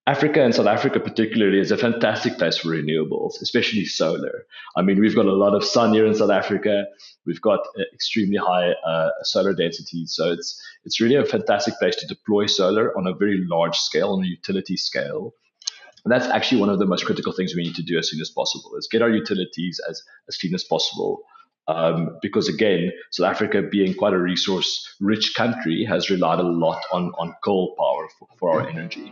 Africa and South Africa particularly is a fantastic place for renewables, especially solar. I mean, we've got a lot of sun here in South Africa. We've got extremely high solar density, so it's really a fantastic place to deploy solar on a very large scale, on a utility scale. And that's actually one of the most critical things we need to do as soon as possible is get our utilities as clean as possible. Because again, South Africa being quite a resource rich country has relied a lot on coal power for our energy.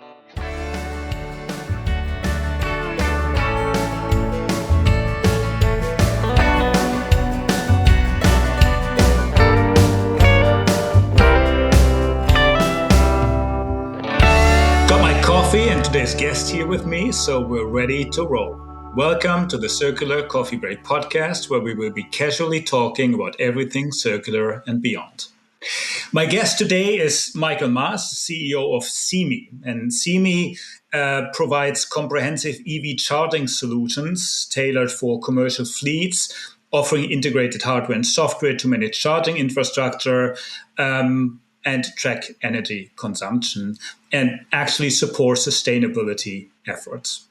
Got my coffee and today's guest here with me, so we're ready to roll. Welcome to the Circular Coffee Break podcast, where we will be casually talking about everything circular and beyond. My guest today is Michael Maas, CEO of Zimi. And Zimi provides comprehensive EV charging solutions tailored for commercial fleets, offering integrated hardware and software to manage charging infrastructure, and track energy consumption, and actually support sustainability efforts.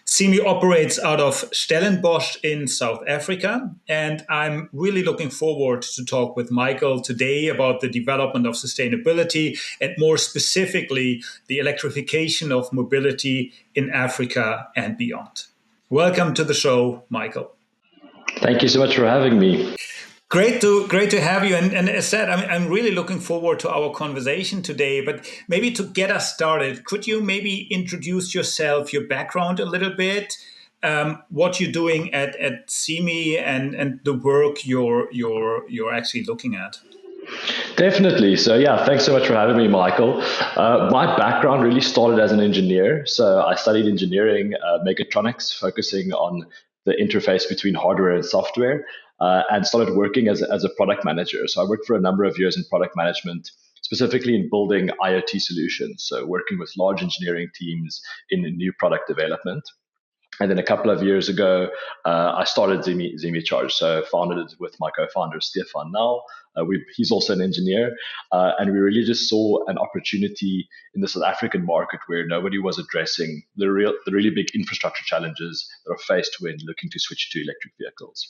Zimi operates out of Stellenbosch in South Africa, and I'm really looking forward to talk with Michael today about the development of sustainability and more specifically, the electrification of mobility in Africa and beyond. Welcome to the show, Michael. Thank you so much for having me. Great to have you. And as said, I'm really looking forward to our conversation today. But maybe to get us started, could you maybe introduce yourself, your background a little bit, what you're doing at Zimi and the work you're actually looking at? Definitely. So, yeah, thanks so much for having me, Michael. My background really started as an engineer. So, I studied engineering, mechatronics, focusing on the interface between hardware and software, and started working as a product manager. So, I worked for a number of years in product management, specifically in building IoT solutions. So, working with large engineering teams in new product development. And then a couple of years ago, I started Zimi Charge. So founded it with my co-founder, Stefan now. He's also an engineer. And we really just saw an opportunity in the South African market where nobody was addressing the really big infrastructure challenges that are faced when looking to switch to electric vehicles.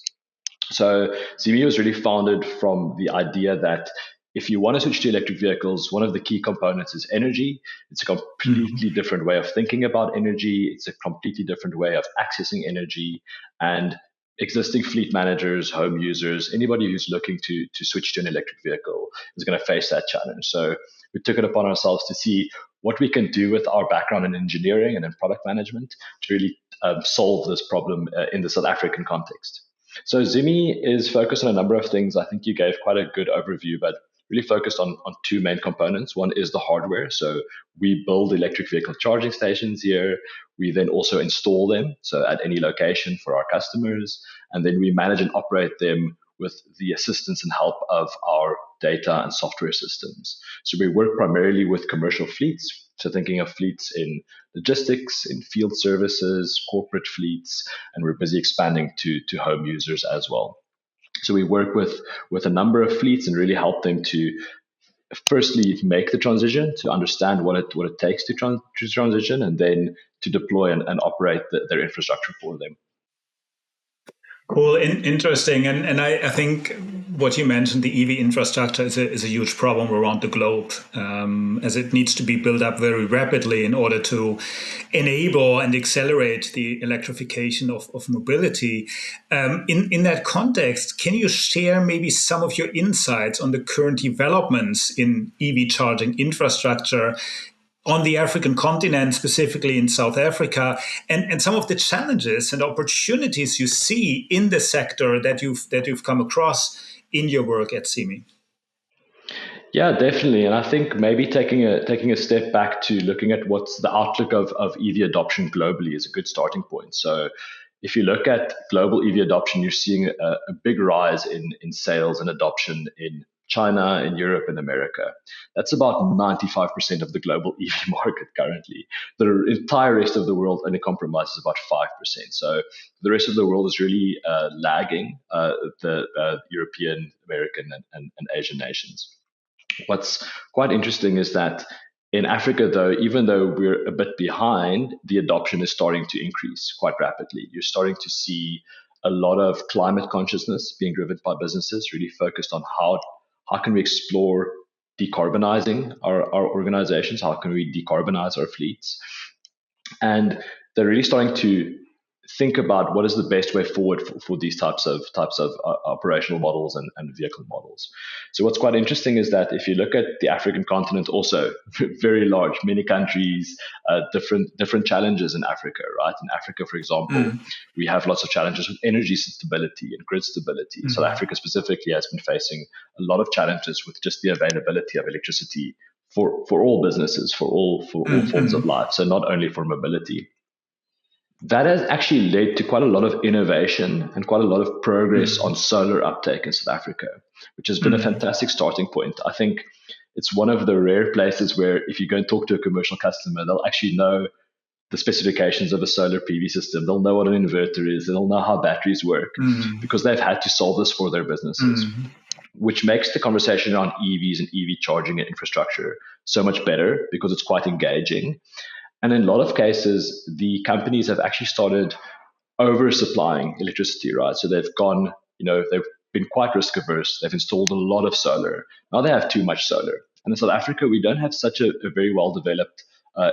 So Zimi was really founded from the idea that if you want to switch to electric vehicles, one of the key components is energy. It's a completely different way of thinking about energy. It's a completely different way of accessing energy. And existing fleet managers, home users, anybody who's looking to switch to an electric vehicle is going to face that challenge. So we took it upon ourselves to see what we can do with our background in engineering and in product management to really solve this problem in the South African context. So Zimi is focused on a number of things. I think you gave quite a good overview, but really focused on two main components. One is the hardware. So we build electric vehicle charging stations here. We then also install them, so at any location for our customers. And then we manage and operate them with the assistance and help of our data and software systems. So we work primarily with commercial fleets. So thinking of fleets in logistics, in field services, corporate fleets, and we're busy expanding to home users as well. So we work with a number of fleets and really help them to firstly make the transition, to understand what it takes to transition, and then to deploy and operate their infrastructure for them. Cool, interesting, and I think what you mentioned, the EV infrastructure is a huge problem around the globe, as it needs to be built up very rapidly in order to enable and accelerate the electrification of mobility. In that context, can you share maybe some of your insights on the current developments in EV charging infrastructure on the African continent, specifically in South Africa, and some of the challenges and opportunities you see in the sector that you've come across in your work at Zimi? Yeah, definitely. And I think maybe taking a step back to looking at what's the outlook of EV adoption globally is a good starting point. So if you look at global EV adoption, you're seeing a big rise in sales and adoption in China, in Europe, and America. That's about 95% of the global EV market currently. The entire rest of the world only compromises about 5%. So the rest of the world is really lagging the European, American, and Asian nations. What's quite interesting is that In Africa, though, even though we're a bit behind, the adoption is starting to increase quite rapidly. You're starting to see a lot of climate consciousness being driven by businesses, really focused on how can we explore decarbonizing our organizations, how can we decarbonize our fleets, and they're really starting to think about what is the best way forward for these types of operational models and vehicle models. So what's quite interesting is that if you look at the African continent, also very large, many countries, different challenges in Africa, right? In Africa, for example, we have lots of challenges with energy stability and grid stability. South Africa specifically has been facing a lot of challenges with just the availability of electricity for all businesses, for all forms of life. So not only for mobility. That has actually led to quite a lot of innovation and quite a lot of progress on solar uptake in South Africa, which has been a fantastic starting point. I think it's one of the rare places where if you go and talk to a commercial customer, they'll actually know the specifications of a solar PV system. They'll know what an inverter is. They'll know how batteries work because they've had to solve this for their businesses, which makes the conversation around EVs and EV charging and infrastructure so much better because it's quite engaging. And in a lot of cases, the companies have actually started oversupplying electricity, right? So they've gone, they've been quite risk averse. They've installed a lot of solar. Now they have too much solar. And in South Africa, we don't have such a very well developed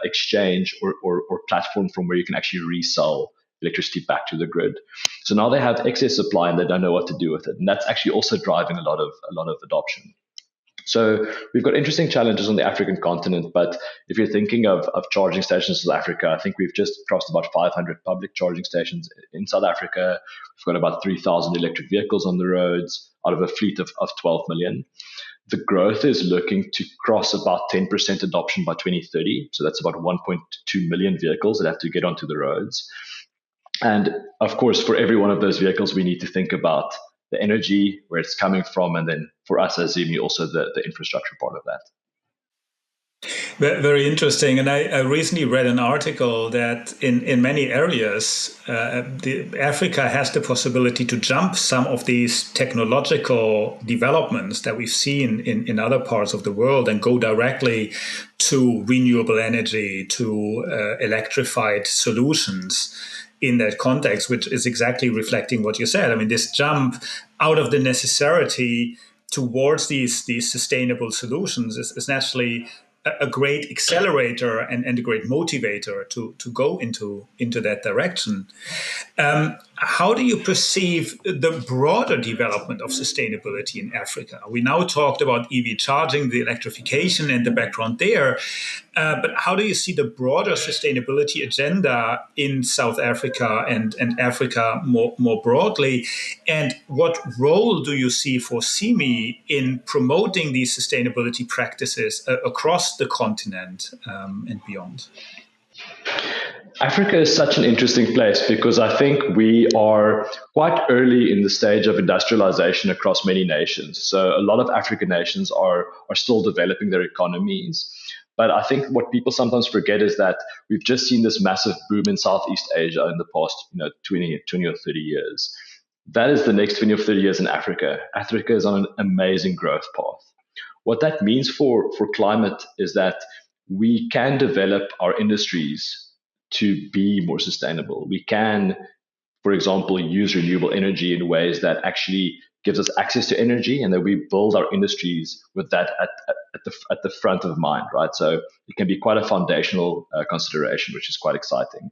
exchange or platform from where you can actually resell electricity back to the grid. So now they have excess supply and they don't know what to do with it. And that's actually also driving a lot of adoption. So we've got interesting challenges on the African continent, but if you're thinking of charging stations in South Africa, I think we've just crossed about 500 public charging stations in South Africa. We've got about 3,000 electric vehicles on the roads out of a fleet of 12 million. The growth is looking to cross about 10% adoption by 2030. So that's about 1.2 million vehicles that have to get onto the roads. And of course, for every one of those vehicles, we need to think about the energy, where it's coming from, and then for us as Zimi, also the infrastructure part of that. Very interesting. And I recently read an article that in many areas, Africa has the possibility to jump some of these technological developments that we've seen in other parts of the world and go directly to renewable energy, to electrified solutions in that context, which is exactly reflecting what you said. I mean, this jump out of the necessity towards these sustainable solutions is naturally a great accelerator and a great motivator to go into that direction. How do you perceive the broader development of sustainability in Africa? We now talked about EV charging, the electrification and the background there, but how do you see the broader sustainability agenda in South Africa and Africa more broadly? And what role do you see for Zimi in promoting these sustainability practices across the continent and beyond? Africa is such an interesting place because I think we are quite early in the stage of industrialization across many nations. So a lot of African nations are still developing their economies. But I think what people sometimes forget is that we've just seen this massive boom in Southeast Asia in the past 20 or 30 years. That is the next 20 or 30 years in Africa. Africa is on an amazing growth path. What that means for climate is that we can develop our industries to be more sustainable. We can, for example, use renewable energy in ways that actually gives us access to energy, and that we build our industries with that at the front of mind, right? So it can be quite a foundational consideration, which is quite exciting.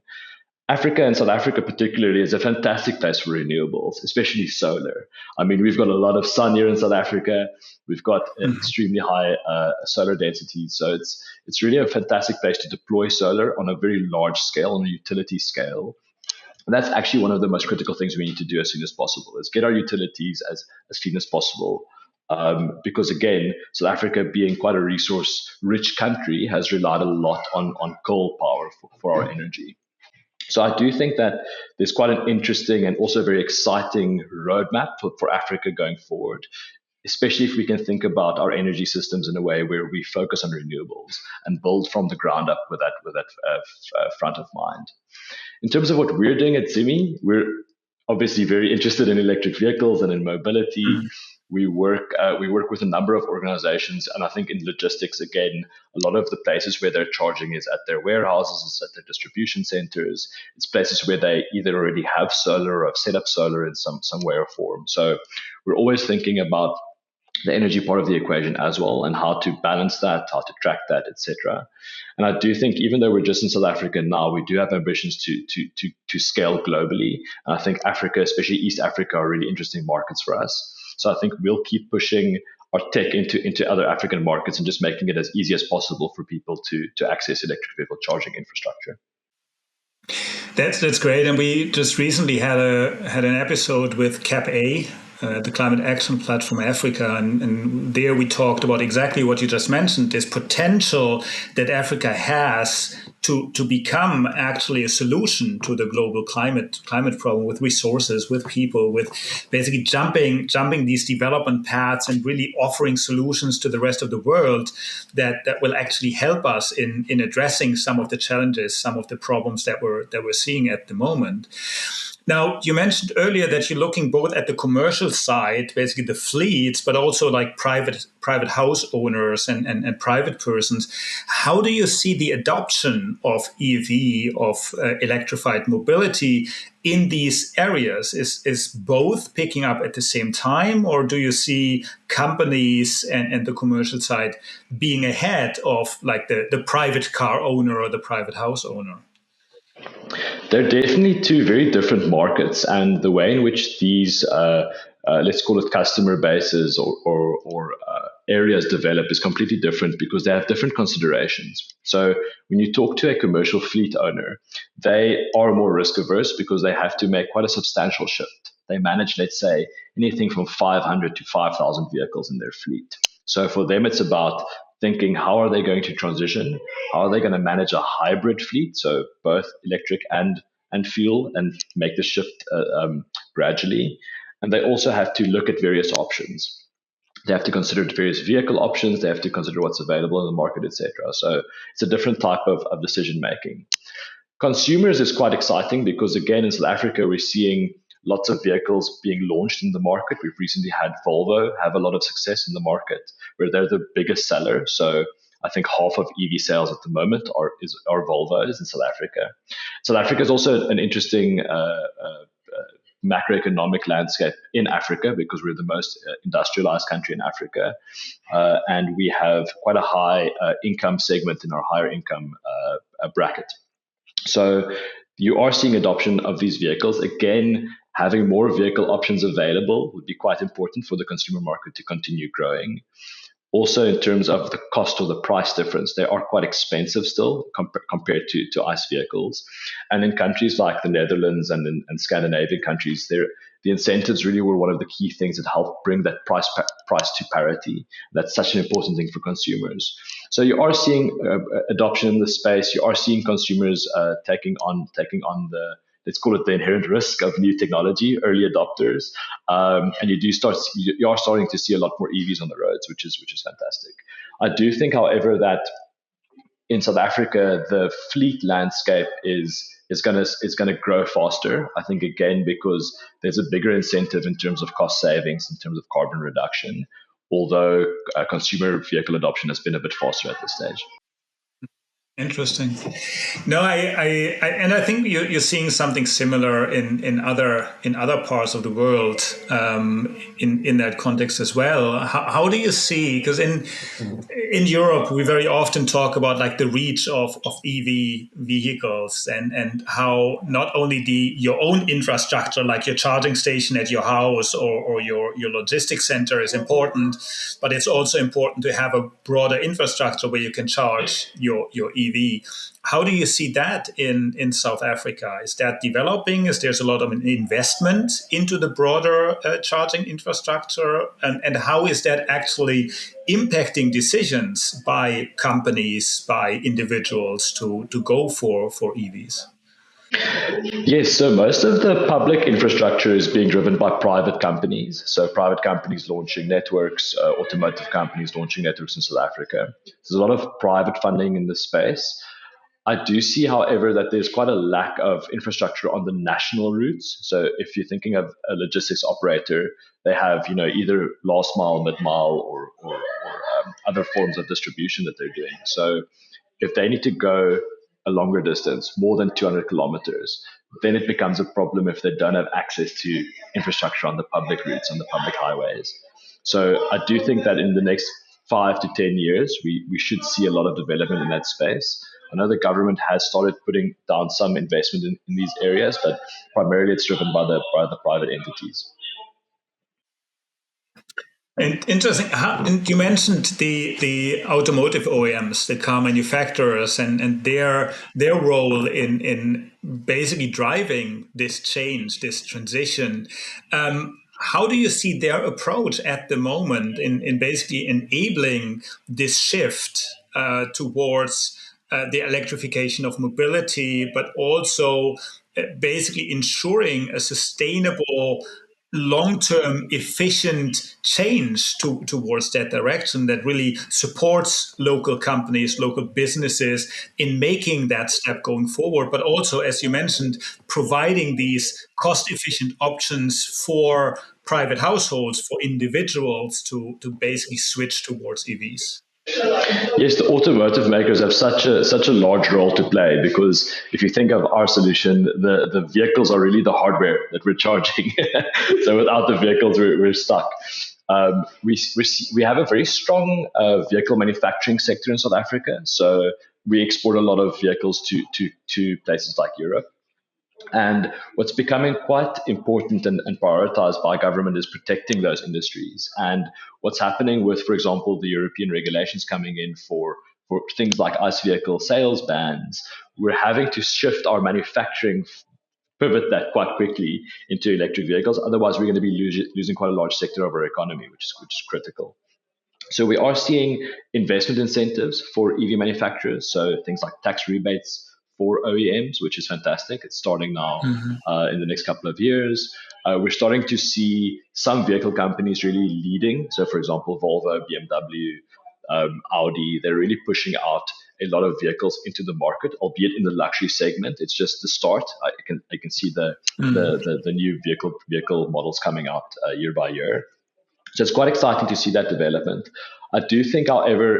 Africa and South Africa particularly is a fantastic place for renewables, especially solar. I mean, we've got a lot of sun here in South Africa. We've got extremely high solar density. So it's really a fantastic place to deploy solar on a very large scale, on a utility scale. And that's actually one of the most critical things we need to do as soon as possible, is get our utilities as clean as possible. Because again, South Africa being quite a resource-rich country has relied a lot on coal power for our energy. So I do think that there's quite an interesting and also very exciting roadmap for Africa going forward, especially if we can think about our energy systems in a way where we focus on renewables and build from the ground up with that front of mind. In terms of what we're doing at Zimi, we're obviously very interested in electric vehicles and in mobility. we work with a number of organizations, and I think in logistics again, a lot of the places where they're charging is at their warehouses, it's at their distribution centers. It's places where they either already have solar or have set up solar in some way or form. So we're always thinking about the energy part of the equation as well, and how to balance that, how to track that, etc. And I do think, even though we're just in South Africa now, we do have ambitions to scale globally. And I think Africa, especially East Africa, are really interesting markets for us. So I think we'll keep pushing our tech into other African markets and just making it as easy as possible for people to access electric vehicle charging infrastructure. That's great, and we just recently had an episode with Cap A, the Climate Action Platform Africa, and there we talked about exactly what you just mentioned: this potential that Africa has to become actually a solution to the global climate problem, with resources, with people, with basically jumping these development paths and really offering solutions to the rest of the world that will actually help us in addressing some of the challenges, some of the problems that we're seeing at the moment. Now, you mentioned earlier that you're looking both at the commercial side, basically the fleets, but also like private house owners and private persons. How do you see the adoption of EV, of electrified mobility in these areas? Is both picking up at the same time, or do you see companies and the commercial side being ahead of like the private car owner or the private house owner? They're definitely two very different markets, and the way in which these, let's call it customer bases or areas develop is completely different, because they have different considerations. So when you talk to a commercial fleet owner, they are more risk averse because they have to make quite a substantial shift. They manage, let's say, anything from 500 to 5,000 vehicles in their fleet. So for them, it's about thinking, how are they going to transition? How are they going to manage a hybrid fleet, so both electric and fuel, and make the shift gradually? And they also have to look at various options. They have to consider various vehicle options. They have to consider what's available in the market, etc. So it's a different type of decision making. Consumers is quite exciting because, again, in South Africa, we're seeing lots of vehicles being launched in the market. We've recently had Volvo have a lot of success in the market, where they're the biggest seller. So I think half of EV sales at the moment are Volvos in South Africa. South Africa is also an interesting macroeconomic landscape in Africa, because we're the most industrialized country in Africa, and we have quite a high income segment in our higher income bracket. So you are seeing adoption of these vehicles. Again, having more vehicle options available would be quite important for the consumer market to continue growing. Also, in terms of the cost or the price difference, they are quite expensive still compared to ICE vehicles. And in countries like the Netherlands and Scandinavian countries, the incentives really were one of the key things that helped bring that price to parity. That's such an important thing for consumers. So you are seeing adoption in the space. You are seeing consumers taking on the, let's call it, the inherent risk of new technology, early adopters, and you are starting to see a lot more EVs on the roads, which is fantastic. I do think, however, that in South Africa, the fleet landscape is going to grow faster. I think, again, because there's a bigger incentive in terms of cost savings, in terms of carbon reduction, although consumer vehicle adoption has been a bit faster at this stage. Interesting. No, I think you're seeing something similar in other parts of the world, in that context as well. How do you see? Because in Europe, we very often talk about like the reach of EV vehicles, and how not only your own infrastructure, like your charging station at your house or your logistics center, is important, but it's also important to have a broader infrastructure where you can charge your EV. How do you see that in South Africa? Is that developing? Is there's a lot of investment into the broader charging infrastructure? And how is that actually impacting decisions by companies, by individuals to go for EVs? Yes, so most of the public infrastructure is being driven by private companies. So private companies launching networks, automotive companies launching networks in South Africa. There's a lot of private funding in this space. I do see, however, that there's quite a lack of infrastructure on the national routes. So if you're thinking of a logistics operator, they have, either last mile, mid mile, or other forms of distribution that they're doing. So if they need to go a longer distance, more than 200 kilometers, then it becomes a problem if they don't have access to infrastructure on the public routes, on the public highways. So I do think that in the next 5 to 10 years, we should see a lot of development in that space. I know the government has started putting down some investment in these areas, but primarily it's driven by the private entities. And interesting. And you mentioned the automotive OEMs, the car manufacturers, and their role in basically driving this change, this transition. How do you see their approach at the moment in basically enabling this shift towards the electrification of mobility, but also basically ensuring a sustainable, long-term efficient change towards that direction that really supports local companies, local businesses in making that step going forward, but also, as you mentioned, providing these cost-efficient options for private households, for individuals to basically switch towards EVs. Yes, the automotive makers have such a large role to play, because if you think of our solution, the vehicles are really the hardware that we're charging. So without the vehicles, we're stuck. We have a very strong vehicle manufacturing sector in South Africa. So we export a lot of vehicles to places like Europe. And what's becoming quite important and prioritized by government is protecting those industries. And what's happening with, for example, the European regulations coming in for things like ICE vehicle sales bans, we're having to shift our manufacturing, pivot that quite quickly into electric vehicles. Otherwise, we're going to be losing quite a large sector of our economy, which is critical. So we are seeing investment incentives for EV manufacturers. So things like tax rebates for OEMs, which is fantastic. It's starting now in the next couple of years. We're starting to see some vehicle companies really leading. So, for example, Volvo, BMW, Audi, they're really pushing out a lot of vehicles into the market, albeit in the luxury segment. It's just the start. I can see the new vehicle models coming out year by year. So it's quite exciting to see that development. I do think, however,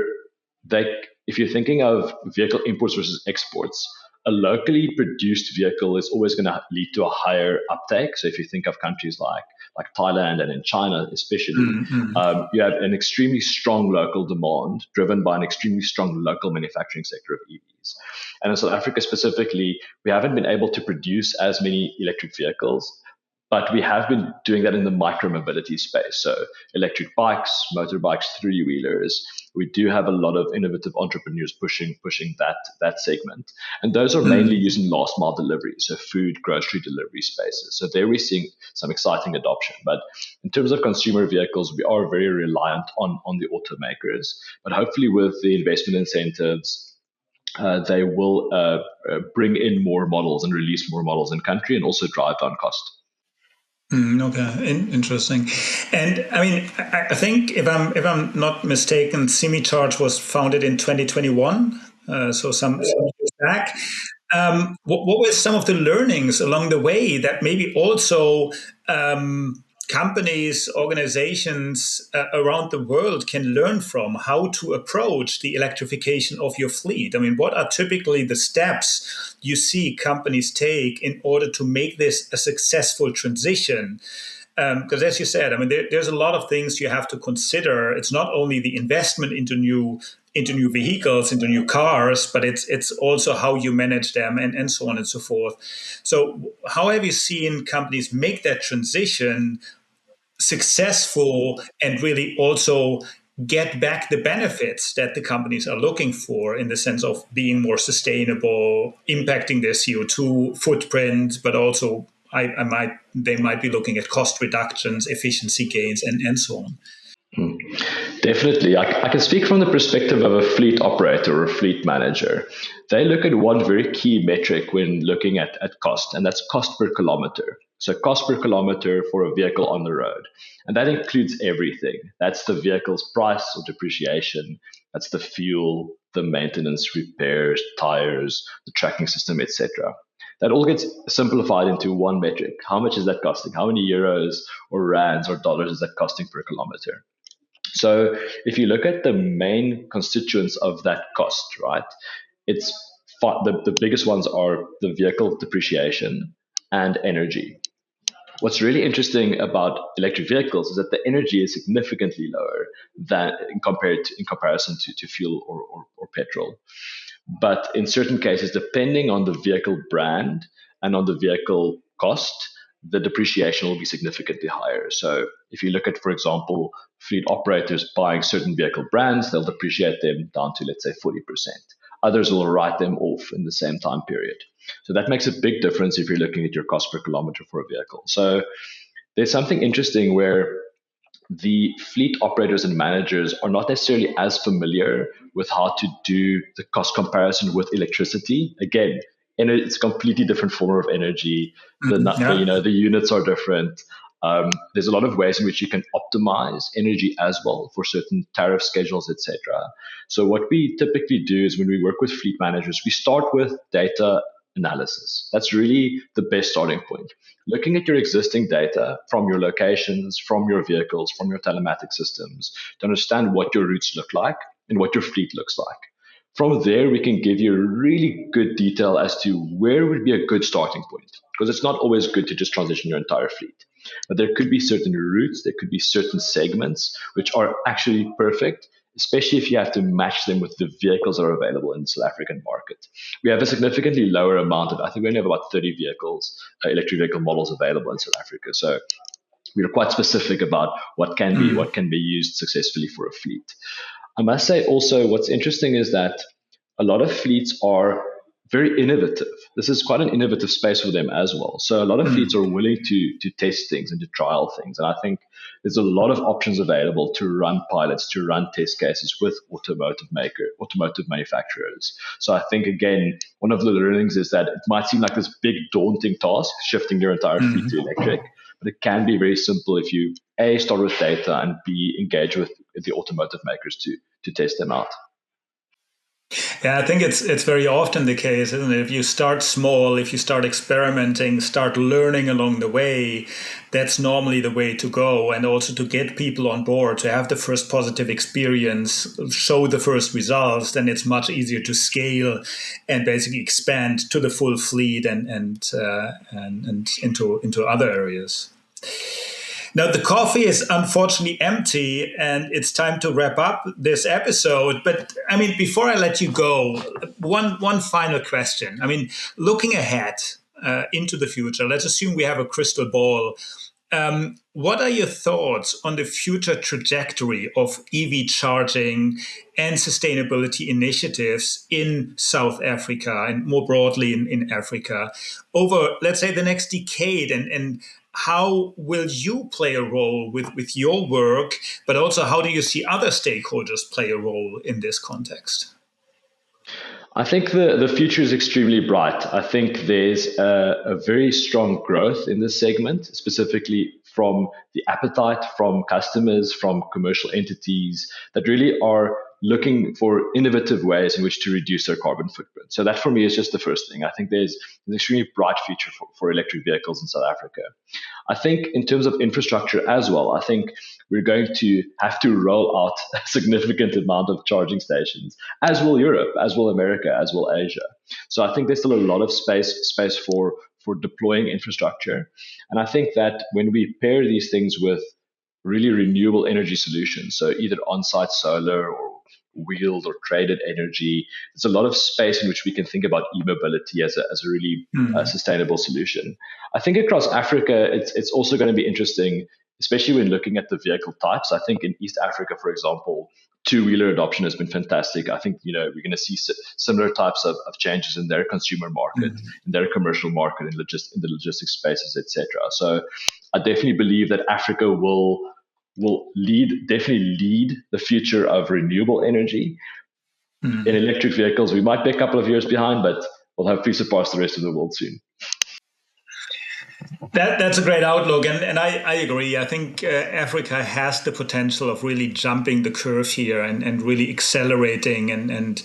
that if you're thinking of vehicle imports versus exports, a locally produced vehicle is always going to lead to a higher uptake. So if you think of countries like Thailand and in China especially, you have an extremely strong local demand driven by an extremely strong local manufacturing sector of EVs. And in South Africa specifically, we haven't been able to produce as many electric vehicles, but we have been doing that in the micromobility space. So electric bikes, motorbikes, three-wheelers. We do have a lot of innovative entrepreneurs pushing that segment. And those are mainly using last mile delivery, so food, grocery delivery spaces. So there we're seeing some exciting adoption. But in terms of consumer vehicles, we are very reliant on the automakers. But hopefully with the investment incentives, they will bring in more models and release more models in country and also drive down cost. Okay, interesting. And I mean, I think if I'm not mistaken, Zimi Charge was founded in 2021, so some years back. What were some of the learnings along the way that maybe also companies, organizations around the world can learn from, how to approach the electrification of your fleet? I mean, what are typically the steps you see companies take in order to make this a successful transition? Because as you said, I mean, there's a lot of things you have to consider. It's not only the investment into new vehicles, into new cars, but it's also how you manage them and so on and so forth. So how have you seen companies make that transition successful and really also get back the benefits that the companies are looking for, in the sense of being more sustainable, impacting their CO2 footprint, but also they might be looking at cost reductions, efficiency gains, and so on. Definitely. I can speak from the perspective of a fleet operator or a fleet manager. They look at one very key metric when looking at cost, and that's cost per kilometer. So cost per kilometer for a vehicle on the road. And that includes everything. That's the vehicle's price or depreciation. That's the fuel, the maintenance, repairs, tires, the tracking system, etc. That all gets simplified into one metric. How much is that costing? How many euros or rands or dollars is that costing per kilometer? So if you look at the main constituents of that cost, right, it's the biggest ones are the vehicle depreciation and energy. What's really interesting about electric vehicles is that the energy is significantly lower than in comparison to fuel or petrol. But in certain cases, depending on the vehicle brand and on the vehicle cost, the depreciation will be significantly higher. So if you look at, for example, fleet operators buying certain vehicle brands, they'll depreciate them down to, let's say, 40%. Others will write them off in the same time period. So that makes a big difference if you're looking at your cost per kilometer for a vehicle. So there's something interesting where the fleet operators and managers are not necessarily as familiar with how to do the cost comparison with electricity. Again, and it's a completely different form of energy. Yeah. The units are different. There's a lot of ways in which you can optimize energy as well for certain tariff schedules, etc. So what we typically do is when we work with fleet managers, we start with data analysis. That's really the best starting point. Looking at your existing data from your locations, from your vehicles, from your telematic systems to understand what your routes look like and what your fleet looks like. From there, we can give you really good detail as to where would be a good starting point, because it's not always good to just transition your entire fleet. But there could be certain routes, there could be certain segments which are actually perfect, especially if you have to match them with the vehicles that are available in the South African market. We have a significantly lower amount of, I think we only have about 30 vehicles, electric vehicle models available in South Africa. So we're quite specific about what can be used successfully for a fleet. I must say also what's interesting is that a lot of fleets are very innovative. This is quite an innovative space for them as well. So a lot of fleets are willing to test things and to trial things. And I think there's a lot of options available to run pilots, to run test cases with automotive manufacturers. So I think again, one of the learnings is that it might seem like this big daunting task, shifting your entire fleet to electric, but it can be very simple if you A, start with data, and B, engage with the automotive makers to test them out. Yeah, I think it's very often the case, isn't it? If you start small, if you start experimenting, start learning along the way, that's normally the way to go. And also to get people on board, to have the first positive experience, show the first results, then it's much easier to scale and basically expand to the full fleet and into other areas. Now, the coffee is unfortunately empty, and it's time to wrap up this episode. But I mean, before I let you go, one final question. I mean, looking ahead into the future, let's assume we have a crystal ball. What are your thoughts on the future trajectory of EV charging and sustainability initiatives in South Africa and more broadly in Africa over, let's say, the next decade? And how will you play a role with your work, but also how do you see other stakeholders play a role in this context? I think the future is extremely bright. I think there's a very strong growth in this segment, specifically from the appetite from customers, from commercial entities that really are looking for innovative ways in which to reduce their carbon footprint. So that for me is just the first thing. I think there's an extremely bright future for electric vehicles in South Africa. I think in terms of infrastructure as well, I think we're going to have to roll out a significant amount of charging stations, as will Europe, as will America, as will Asia. So I think there's still a lot of space for deploying infrastructure. And I think that when we pair these things with really renewable energy solutions, so either on-site solar or wheeled or traded energy, there's a lot of space in which we can think about e-mobility as a really sustainable solution. I think across Africa, it's also going to be interesting, especially when looking at the vehicle types. I think in East Africa, for example, two-wheeler adoption has been fantastic. I think we're going to see similar types of changes in their consumer market, in their commercial market, in the logistics spaces, etc. So I definitely believe that Africa will definitely lead the future of renewable energy. In electric vehicles, we might be a couple of years behind, but we'll hopefully surpass the rest of the world soon. That's a great outlook, and I agree. I think Africa has the potential of really jumping the curve here and really accelerating and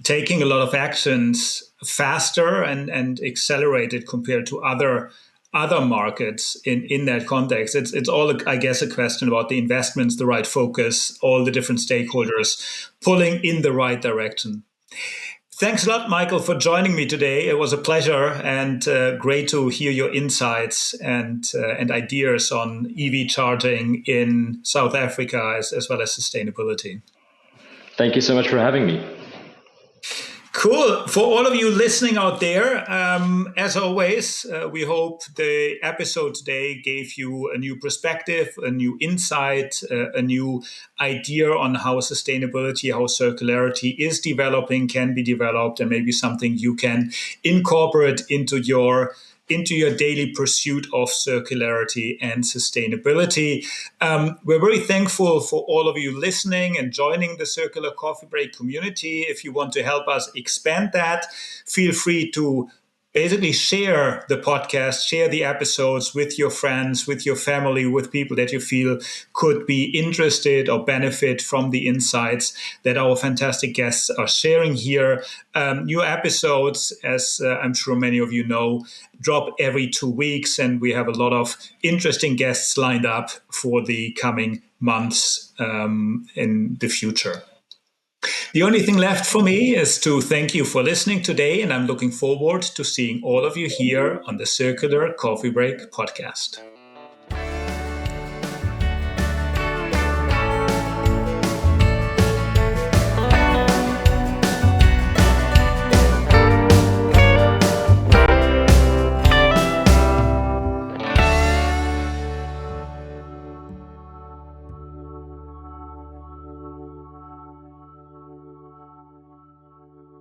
taking a lot of actions faster and accelerated compared to other markets in that context. It's all, I guess, a question about the investments, the right focus, all the different stakeholders pulling in the right direction. Thanks a lot, Michael, for joining me today. It was a pleasure and great to hear your insights and ideas on EV charging in South Africa as well as sustainability. Thank you so much for having me. Cool. For all of you listening out there, as always, we hope the episode today gave you a new perspective, a new insight, a new idea on how sustainability, how circularity is developing, can be developed, and maybe something you can incorporate into your daily pursuit of circularity and sustainability. We're very thankful for all of you listening and joining the Circular Coffee Break community. If you want to help us expand that, feel free to basically share the podcast, share the episodes with your friends, with your family, with people that you feel could be interested or benefit from the insights that our fantastic guests are sharing here. New episodes, as I'm sure many of you know, drop every 2 weeks, and we have a lot of interesting guests lined up for the coming months in the future. The only thing left for me is to thank you for listening today, and I'm looking forward to seeing all of you here on the Circular Coffee Break podcast.